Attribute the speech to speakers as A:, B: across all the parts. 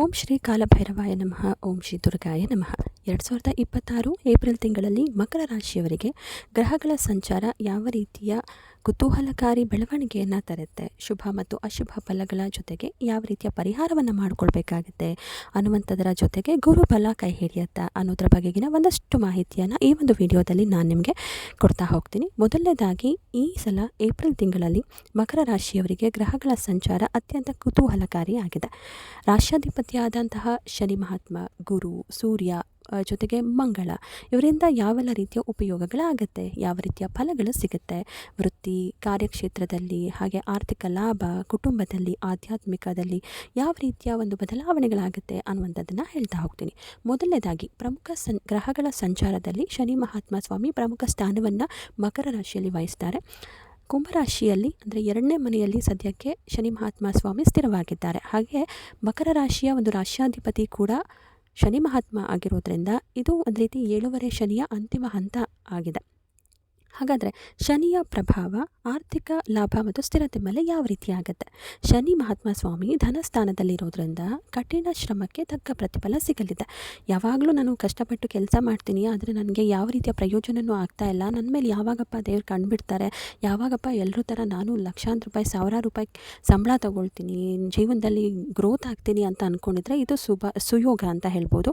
A: ಓಂ ಶ್ರೀ ಕಾಲಭೈರವಾಯ ನಮಃ. ಓಂ ಶ್ರೀ ದುರ್ಗಾಯ ನಮಃ. 2026 ಏಪ್ರಿಲ್ ತಿಂಗಳಲ್ಲಿ ಮಕರ ರಾಶಿಯವರಿಗೆ ಗ್ರಹಗಳ ಸಂಚಾರ ಯಾವ ರೀತಿಯ ಕುತೂಹಲಕಾರಿ ಬೆಳವಣಿಗೆಯನ್ನು ತರುತ್ತೆ, ಶುಭ ಮತ್ತು ಅಶುಭ ಫಲಗಳ ಜೊತೆಗೆ ಯಾವ ರೀತಿಯ ಪರಿಹಾರವನ್ನು ಮಾಡಿಕೊಳ್ಬೇಕಾಗುತ್ತೆ ಅನ್ನುವಂಥದ್ರ ಜೊತೆಗೆ ಗುರುಬಲ ಕೈ ಹಿಡಿಯುತ್ತಾ ಅನ್ನೋದ್ರ ಬಗೆಗಿನ ಒಂದಷ್ಟು ಮಾಹಿತಿಯನ್ನು ಈ ಒಂದು ವಿಡಿಯೋದಲ್ಲಿ ನಾನು ನಿಮಗೆ ಕೊಡ್ತಾ ಹೋಗ್ತೀನಿ. ಮೊದಲನೇದಾಗಿ ಈ ಸಲ ಏಪ್ರಿಲ್ ತಿಂಗಳಲ್ಲಿ ಮಕರ ರಾಶಿಯವರಿಗೆ ಗ್ರಹಗಳ ಸಂಚಾರ ಅತ್ಯಂತ ಕುತೂಹಲಕಾರಿಯಾಗಿದೆ. ರಾಷ್ಟ್ರಾಧಿಪತಿಯಾದಂತಹ ಶನಿ ಮಹಾತ್ಮ, ಗುರು, ಸೂರ್ಯ ಜೊತೆಗೆ ಮಂಗಳ ಇವರಿಂದ ಯಾವೆಲ್ಲ ರೀತಿಯ ಉಪಯೋಗಗಳಾಗುತ್ತೆ, ಯಾವ ರೀತಿಯ ಫಲಗಳು ಸಿಗುತ್ತೆ, ವೃತ್ತಿ ಕಾರ್ಯಕ್ಷೇತ್ರದಲ್ಲಿ, ಹಾಗೆ ಆರ್ಥಿಕ ಲಾಭ, ಕುಟುಂಬದಲ್ಲಿ, ಆಧ್ಯಾತ್ಮಿಕದಲ್ಲಿ ಯಾವ ರೀತಿಯ ಒಂದು ಬದಲಾವಣೆಗಳಾಗುತ್ತೆ ಅನ್ನುವಂಥದ್ದನ್ನು ಹೇಳ್ತಾ ಹೋಗ್ತೀನಿ. ಮೊದಲನೇದಾಗಿ ಪ್ರಮುಖ ಗ್ರಹಗಳ ಸಂಚಾರದಲ್ಲಿ ಶನಿ ಮಹಾತ್ಮ ಸ್ವಾಮಿ ಪ್ರಮುಖ ಸ್ಥಾನವನ್ನು ಮಕರ ರಾಶಿಯಲ್ಲಿ ವಹಿಸ್ತಾರೆ. ಕುಂಭರಾಶಿಯಲ್ಲಿ ಅಂದರೆ 2ನೇ ಮನೆಯಲ್ಲಿ ಸದ್ಯಕ್ಕೆ ಶನಿ ಮಹಾತ್ಮ ಸ್ವಾಮಿ ಸ್ಥಿರವಾಗಿದ್ದಾರೆ. ಹಾಗೆ ಮಕರ ರಾಶಿಯ ಒಂದು ರಾಶ್ಯಾಧಿಪತಿ ಕೂಡ ಶನಿ ಮಹಾತ್ಮ ಆಗಿರೋದ್ರಿಂದ ಇದು ಒಂದು ರೀತಿ 7ನೇ ಶನಿಯ ಅಂತಿಮ ಹಂತ ಆಗಿದೆ. ಹಾಗಾದರೆ ಶನಿಯ ಪ್ರಭಾವ ಆರ್ಥಿಕ ಲಾಭ ಮತ್ತು ಸ್ಥಿರತೆ ಮೇಲೆ ಯಾವ ರೀತಿ ಆಗುತ್ತೆ? ಶನಿ ಮಹಾತ್ಮ ಸ್ವಾಮಿ ಧನಸ್ಥಾನದಲ್ಲಿರೋದ್ರಿಂದ ಕಠಿಣ ಶ್ರಮಕ್ಕೆ ತಕ್ಕ ಪ್ರತಿಫಲ ಸಿಗಲಿದೆ. ಯಾವಾಗಲೂ ನಾನು ಕಷ್ಟಪಟ್ಟು ಕೆಲಸ ಮಾಡ್ತೀನಿ, ಆದರೆ ನನಗೆ ಯಾವ ರೀತಿಯ ಪ್ರಯೋಜನವೂ ಆಗ್ತಾ ಇಲ್ಲ, ನನ್ನ ಮೇಲೆ ಯಾವಾಗಪ್ಪ ದೇವ್ರು ಕಂಡುಬಿಡ್ತಾರೆ, ಯಾವಾಗಪ್ಪ ಎಲ್ಲರೂ ಥರ ನಾನು ಲಕ್ಷಾಂತರ ರೂಪಾಯಿ, ಸಾವಿರಾರು ರೂಪಾಯಿ ಸಂಬಳ ತಗೊಳ್ತೀನಿ, ಜೀವನದಲ್ಲಿ ಗ್ರೋತ್ ಆಗ್ತೀನಿ ಅಂತ ಅಂದ್ಕೊಂಡಿದ್ರೆ ಇದು ಸುಯೋಗ ಅಂತ ಹೇಳ್ಬೋದು.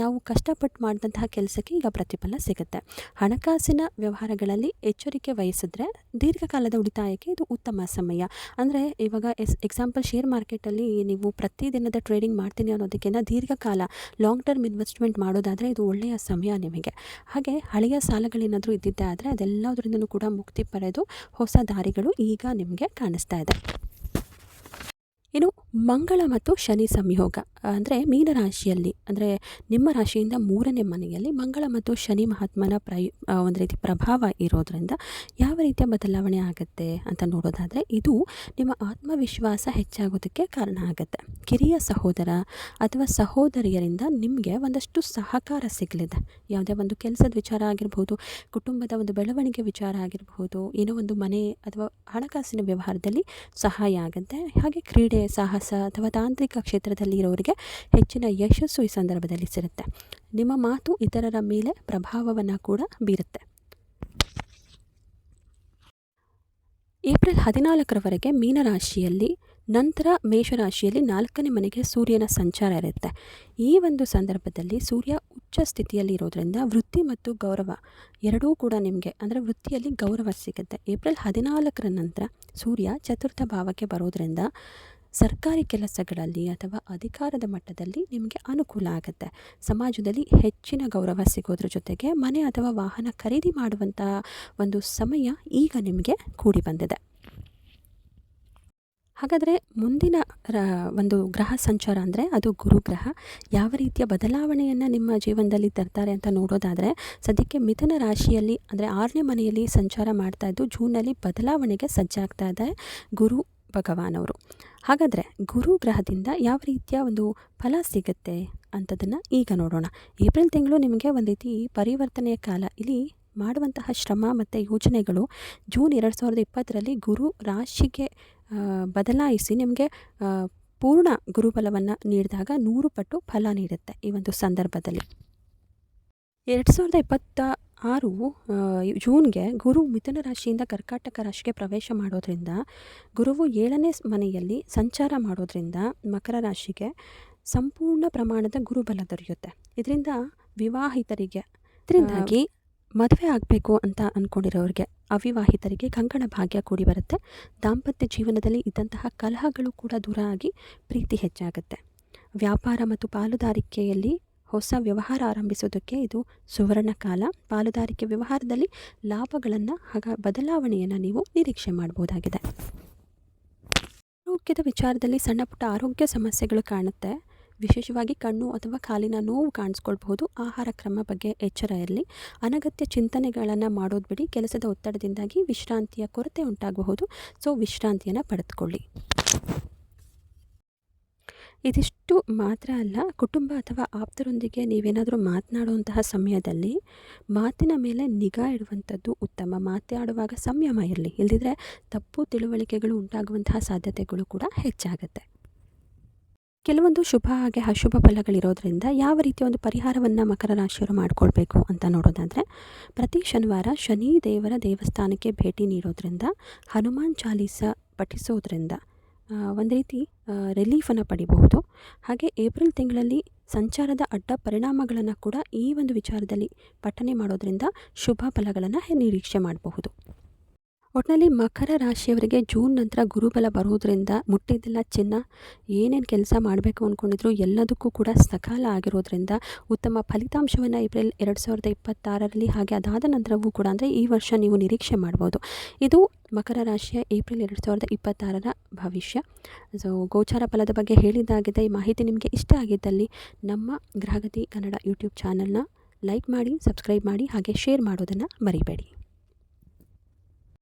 A: ನಾವು ಕಷ್ಟಪಟ್ಟು ಮಾಡಿದಂತಹ ಕೆಲಸಕ್ಕೆ ಈಗ ಪ್ರತಿಫಲ ಸಿಗುತ್ತೆ. ಹಣಕಾಸಿನ ವ್ಯವಹಾರಗಳಲ್ಲಿ ಎಚ್ಚರಿಕೆ ವಹಿಸಿದ್ರೆ ದೀರ್ಘಕಾಲದ ಉಳಿತಾಯಕ್ಕೆ ಇದು ಉತ್ತಮ ಸಮಯ. ಅಂದರೆ ಇವಾಗ ಎಕ್ಸಾಂಪಲ್ ಶೇರ್ ಮಾರ್ಕೆಟಲ್ಲಿ ನೀವು ಪ್ರತಿದಿನದ ಟ್ರೇಡಿಂಗ್ ಮಾಡ್ತೀನಿ ಅನ್ನೋದಕ್ಕಿಂತ ದೀರ್ಘಕಾಲ ಲಾಂಗ್ ಟರ್ಮ್ ಇನ್ವೆಸ್ಟ್ಮೆಂಟ್ ಮಾಡೋದಾದರೆ ಇದು ಒಳ್ಳೆಯ ಸಮಯ ನಿಮಗೆ. ಹಾಗೆ ಹಳೆಯ ಸಾಲಗಳೇನಾದರೂ ಇದ್ದಿದ್ದೆ ಆದರೆ ಅದೆಲ್ಲದರಿಂದಲೂ ಕೂಡ ಮುಕ್ತಿ ಪಡೆದು ಹೊಸ ದಾರಿಗಳು ಈಗ ನಿಮಗೆ ಕಾಣಿಸ್ತಾ ಇದೆ. ಇನ್ನು ಮಂಗಳ ಮತ್ತು ಶನಿ ಸಂಯೋಗ ಅಂದರೆ ಮೀನರಾಶಿಯಲ್ಲಿ, ಅಂದರೆ ನಿಮ್ಮ ರಾಶಿಯಿಂದ 3ನೇ ಮನೆಯಲ್ಲಿ ಮಂಗಳ ಮತ್ತು ಶನಿ ಮಹಾತ್ಮನ ಒಂದು ರೀತಿ ಪ್ರಭಾವ ಇರೋದರಿಂದ ಯಾವ ರೀತಿಯ ಬದಲಾವಣೆ ಆಗುತ್ತೆ ಅಂತ ನೋಡೋದಾದರೆ ಇದು ನಿಮ್ಮ ಆತ್ಮವಿಶ್ವಾಸ ಹೆಚ್ಚಾಗೋದಕ್ಕೆ ಕಾರಣ ಆಗುತ್ತೆ. ಕಿರಿಯ ಸಹೋದರ ಅಥವಾ ಸಹೋದರಿಯರಿಂದ ನಿಮಗೆ ಒಂದಷ್ಟು ಸಹಕಾರ ಸಿಗಲಿದೆ. ಯಾವುದೇ ಒಂದು ಕೆಲಸದ ವಿಚಾರ ಆಗಿರ್ಬೋದು, ಕುಟುಂಬದ ಒಂದು ಬೆಳವಣಿಗೆ ವಿಚಾರ ಆಗಿರಬಹುದು, ಏನೋ ಒಂದು ಮನೆ ಅಥವಾ ಹಣಕಾಸಿನ ವ್ಯವಹಾರದಲ್ಲಿ ಸಹಾಯ ಆಗುತ್ತೆ. ಹಾಗೆ ಕ್ರೀಡೆ, ಸಾಹಸ ಅಥವಾ ತಾಂತ್ರಿಕ ಕ್ಷೇತ್ರದಲ್ಲಿ ಇರೋರಿಗೆ ಹೆಚ್ಚಿನ ಯಶಸ್ಸು ಈ ಸಂದರ್ಭದಲ್ಲಿ ಸಿಗುತ್ತೆ. ನಿಮ್ಮ ಮಾತು ಇತರರ ಮೇಲೆ ಪ್ರಭಾವವನ್ನು ಕೂಡ ಬೀರುತ್ತೆ. ಏಪ್ರಿಲ್ 14ರವರೆಗೆ ಮೀನರಾಶಿಯಲ್ಲಿ, ನಂತರ ಮೇಷರಾಶಿಯಲ್ಲಿ 4ನೇ ಮನೆಗೆ ಸೂರ್ಯನ ಸಂಚಾರ ಇರುತ್ತೆ. ಈ ಒಂದು ಸಂದರ್ಭದಲ್ಲಿ ಸೂರ್ಯ ಉಚ್ಚ ಸ್ಥಿತಿಯಲ್ಲಿ ಇರೋದರಿಂದ ವೃತ್ತಿ ಮತ್ತು ಗೌರವ ಎರಡೂ ಕೂಡ ನಿಮಗೆ, ಅಂದರೆ ವೃತ್ತಿಯಲ್ಲಿ ಗೌರವ ಸಿಗುತ್ತೆ. ಏಪ್ರಿಲ್ 14ರ ನಂತರ ಸೂರ್ಯ ಚತುರ್ಥ ಭಾವಕ್ಕೆ ಬರೋದರಿಂದ ಸರ್ಕಾರಿ ಕೆಲಸಗಳಲ್ಲಿ ಅಥವಾ ಅಧಿಕಾರದ ಮಟ್ಟದಲ್ಲಿ ನಿಮಗೆ ಅನುಕೂಲ ಆಗುತ್ತೆ. ಸಮಾಜದಲ್ಲಿ ಹೆಚ್ಚಿನ ಗೌರವ ಸಿಗೋದ್ರ ಜೊತೆಗೆ ಮನೆ ಅಥವಾ ವಾಹನ ಖರೀದಿ ಮಾಡುವಂಥ ಒಂದು ಸಮಯ ಈಗ ನಿಮಗೆ ಕೂಡಿ ಬಂದಿದೆ. ಹಾಗಾದರೆ ಮುಂದಿನ ಒಂದು ಗ್ರಹ ಸಂಚಾರ ಅಂದರೆ ಅದು ಗುರುಗ್ರಹ ಯಾವ ರೀತಿಯ ಬದಲಾವಣೆಯನ್ನು ನಿಮ್ಮ ಜೀವನದಲ್ಲಿ ತರ್ತಾರೆ ಅಂತ ನೋಡೋದಾದರೆ, ಸದ್ಯಕ್ಕೆ ಮಿಥುನ ರಾಶಿಯಲ್ಲಿ ಅಂದರೆ 6ನೇ ಮನೆಯಲ್ಲಿ ಸಂಚಾರ ಮಾಡ್ತಾ ಇದ್ದು ಜೂನಲ್ಲಿ ಬದಲಾವಣೆಗೆ ಸಜ್ಜಾಗ್ತಾ ಇದೆ ಗುರು ಭಗವಾನವರು. ಹಾಗಾದರೆ ಗುರು ಗ್ರಹದಿಂದ ಯಾವ ರೀತಿಯ ಒಂದು ಫಲ ಸಿಗುತ್ತೆ ಅಂಥದ್ದನ್ನು ಈಗ ನೋಡೋಣ. ಏಪ್ರಿಲ್ ತಿಂಗಳು ನಿಮಗೆ ಒಂದು ರೀತಿ ಪರಿವರ್ತನೆಯ ಕಾಲ. ಇಲ್ಲಿ ಮಾಡುವಂತಹ ಶ್ರಮ ಮತ್ತು ಯೋಜನೆಗಳು ಜೂನ್ 2020ರಲ್ಲಿ ಗುರು ರಾಶಿಗೆ ಬದಲಾಯಿಸಿ ನಿಮಗೆ ಪೂರ್ಣ ಗುರುಬಲವನ್ನು ನೀಡಿದಾಗ 100 ಪಟ್ಟು ಫಲ ನೀಡುತ್ತೆ. ಈ ಒಂದು ಸಂದರ್ಭದಲ್ಲಿ 2026 ಜೂನ್ಗೆ ಗುರು ಮಿಥುನ ರಾಶಿಯಿಂದ ಕರ್ಕಾಟಕ ರಾಶಿಗೆ ಪ್ರವೇಶ ಮಾಡೋದ್ರಿಂದ, ಗುರುವು 7ನೇ ಮನೆಯಲ್ಲಿ ಸಂಚಾರ ಮಾಡೋದ್ರಿಂದ ಮಕರ ರಾಶಿಗೆ ಸಂಪೂರ್ಣ ಪ್ರಮಾಣದ ಗುರುಬಲ ದೊರೆಯುತ್ತೆ. ಇದರಿಂದ ಇದರಿಂದಾಗಿ ಮದುವೆ ಆಗಬೇಕು ಅಂತ ಅಂದ್ಕೊಂಡಿರೋರಿಗೆ, ಅವಿವಾಹಿತರಿಗೆ ಕಂಕಣ ಭಾಗ್ಯ ಕೂಡಿ ಬರುತ್ತೆ. ದಾಂಪತ್ಯ ಜೀವನದಲ್ಲಿ ಇದ್ದಂತಹ ಕಲಹಗಳು ಕೂಡ ದೂರ ಆಗಿ ಪ್ರೀತಿ ಹೆಚ್ಚಾಗುತ್ತೆ. ವ್ಯಾಪಾರ ಮತ್ತು ಪಾಲುದಾರಿಕೆಯಲ್ಲಿ ಹೊಸ ವ್ಯವಹಾರ ಆರಂಭಿಸೋದಕ್ಕೆ ಇದು ಸುವರ್ಣ ಕಾಲ. ಪಾಲುದಾರಿಕೆ ವ್ಯವಹಾರದಲ್ಲಿ ಲಾಭಗಳನ್ನು ಹಾಗೂ ಬದಲಾವಣೆಯನ್ನು ನೀವು ನಿರೀಕ್ಷೆ ಮಾಡಬಹುದಾಗಿದೆ. ಆರೋಗ್ಯದ ವಿಚಾರದಲ್ಲಿ ಸಣ್ಣ ಪುಟ್ಟ ಆರೋಗ್ಯ ಸಮಸ್ಯೆಗಳು ಕಾಣುತ್ತೆ. ವಿಶೇಷವಾಗಿ ಕಣ್ಣು ಅಥವಾ ಕಾಲಿನ ನೋವು ಕಾಣಿಸ್ಕೊಳ್ಬಹುದು. ಆಹಾರ ಕ್ರಮ ಬಗ್ಗೆ ಎಚ್ಚರ ಇರಲಿ. ಅನಗತ್ಯ ಚಿಂತನೆಗಳನ್ನು ಮಾಡೋದು ಬಿಡಿ. ಕೆಲಸದ ಒತ್ತಡದಿಂದಾಗಿ ವಿಶ್ರಾಂತಿಯ ಕೊರತೆ ಉಂಟಾಗಬಹುದು. ಸೊ ವಿಶ್ರಾಂತಿಯನ್ನು ಪಡೆದುಕೊಳ್ಳಿ. ಇದಿಷ್ಟು ಮಾತ್ರ ಅಲ್ಲ, ಕುಟುಂಬ ಅಥವಾ ಆಪ್ತರೊಂದಿಗೆ ನೀವೇನಾದರೂ ಮಾತನಾಡುವಂತಹ ಸಮಯದಲ್ಲಿ ಮಾತಿನ ಮೇಲೆ ನಿಗಾ ಇಡುವಂಥದ್ದು ಉತ್ತಮ. ಮಾತಾಡುವಾಗ ಸಂಯಮ ಇರಲಿ, ಇಲ್ಲದಿದ್ದರೆ ತಪ್ಪು ತಿಳುವಳಿಕೆಗಳು ಉಂಟಾಗುವಂತಹ ಸಾಧ್ಯತೆಗಳು ಕೂಡ ಹೆಚ್ಚಾಗುತ್ತೆ. ಕೆಲವೊಂದು ಶುಭ ಹಾಗೆ ಅಶುಭ ಫಲಗಳಿರೋದ್ರಿಂದ ಯಾವ ರೀತಿಯ ಒಂದು ಪರಿಹಾರವನ್ನು ಮಕರ ರಾಶಿಯವರು ಮಾಡ್ಕೊಳ್ಬೇಕು ಅಂತ ನೋಡೋದಾದರೆ, ಪ್ರತಿ ಶನಿವಾರ ಶನಿ ದೇವರ ದೇವಸ್ಥಾನಕ್ಕೆ ಭೇಟಿ ನೀಡೋದ್ರಿಂದ, ಹನುಮಾನ್ ಚಾಲೀಸ ಪಠಿಸೋದ್ರಿಂದ ಒಂದು ರೀತಿ ರಿಲೀಫನ್ನು ಪಡಿಬಹುದು. ಹಾಗೆ ಏಪ್ರಿಲ್ ತಿಂಗಳಲ್ಲಿ ಸಂಚಾರದ ಅಡ್ಡ ಪರಿಣಾಮಗಳನ್ನು ಕೂಡ ಈ ಒಂದು ವಿಚಾರದಲ್ಲಿ ಪಠನೆ ಮಾಡೋದ್ರಿಂದ ಶುಭ ಫಲಗಳನ್ನು ನಿರೀಕ್ಷೆ ಮಾಡಬಹುದು. ಒಟ್ಟಿನಲ್ಲಿ ಮಕರ ರಾಶಿಯವರಿಗೆ ಜೂನ್ ನಂತರ ಗುರುಬಲ ಬರೋದ್ರಿಂದ ಮುಟ್ಟಿದ್ದೆಲ್ಲ ಚಿನ್ನ, ಏನೇನು ಕೆಲಸ ಮಾಡಬೇಕು ಅಂದ್ಕೊಂಡಿದ್ರು ಎಲ್ಲದಕ್ಕೂ ಕೂಡ ಸಕಾಲ ಆಗಿರೋದ್ರಿಂದ ಉತ್ತಮ ಫಲಿತಾಂಶವನ್ನು ಏಪ್ರಿಲ್ 2026ರಲ್ಲಿ ಹಾಗೆ ಅದಾದ ನಂತರವೂ ಕೂಡ ಅಂದರೆ ಈ ವರ್ಷ ನೀವು ನಿರೀಕ್ಷೆ ಮಾಡ್ಬೋದು. ಇದು ಮಕರ ರಾಶಿಯ ಏಪ್ರಿಲ್ 2026ರ ಭವಿಷ್ಯ. ಗೋಚಾರ ಫಲದ ಬಗ್ಗೆ ಹೇಳಿದ್ದಾಗಿದೆ. ಈ ಮಾಹಿತಿ ನಿಮಗೆ ಇಷ್ಟ ಆಗಿದ್ದಲ್ಲಿ ನಮ್ಮ ಗ್ರಹಗತಿ ಕನ್ನಡ ಯೂಟ್ಯೂಬ್ ಚಾನಲ್ನ ಲೈಕ್ ಮಾಡಿ, ಸಬ್ಸ್ಕ್ರೈಬ್ ಮಾಡಿ, ಹಾಗೆ ಶೇರ್ ಮಾಡೋದನ್ನು ಮರಿಬೇಡಿ.